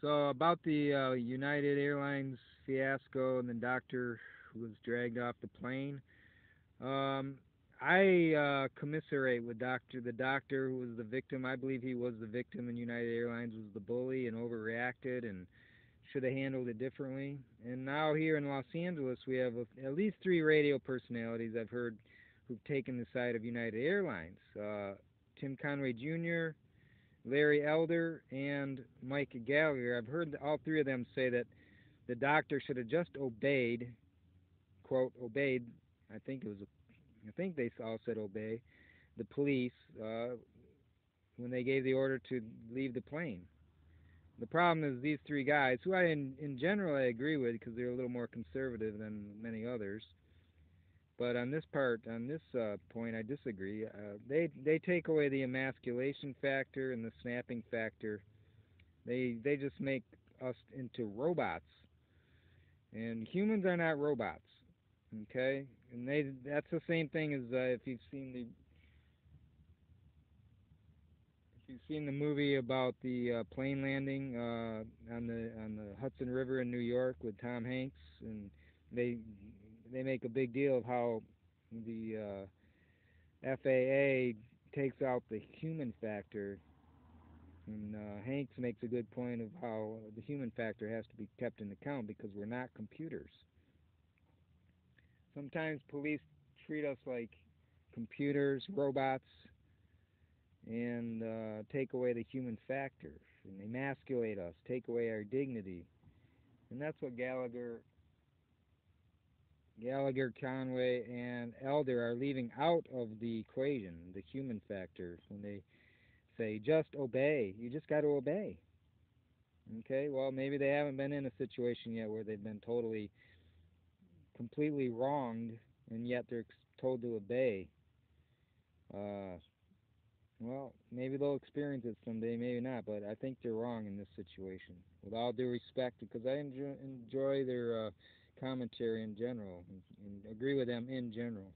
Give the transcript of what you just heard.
So about the United Airlines fiasco and the doctor who was dragged off the plane. Um, I commiserate with the doctor who was the victim. I believe he was the victim, and United Airlines was the bully and overreacted and should have handled it differently. And now here in Los Angeles, we have at least three radio personalities I've heard who've taken the side of United Airlines. Tim Conway Jr., Larry Elder, and Mike Gallagher. I've heard all three of them say that the doctor should have just obeyed, quote, obeyed. I think it was, I think they all said obey the police when they gave the order to leave the plane. The problem is these three guys, who in general I agree with because they're a little more conservative than many others. But on this point, I disagree. They take away the emasculation factor and the snapping factor. They just make us into robots, and humans are not robots. Okay, and that's the same thing as if you've seen the movie about the plane landing on the Hudson River in New York with Tom Hanks, and they they make a big deal of how the FAA takes out the human factor, and Hanks makes a good point of how the human factor has to be kept in account because we're not computers. Sometimes police treat us like computers, robots, and take away the human factor, and emasculate us, take away our dignity, and that's what Gallagher, Conway, and Elder are leaving out of the equation, the human factor, when they say just obey. You just got to obey. Okay, well, maybe they haven't been in a situation yet where they've been totally, completely wronged, and yet they're told to obey. Uh, well, maybe they'll experience it someday, maybe not, but I think they're wrong in this situation. With all due respect, because I enjoy their commentary in general and agree with them in general.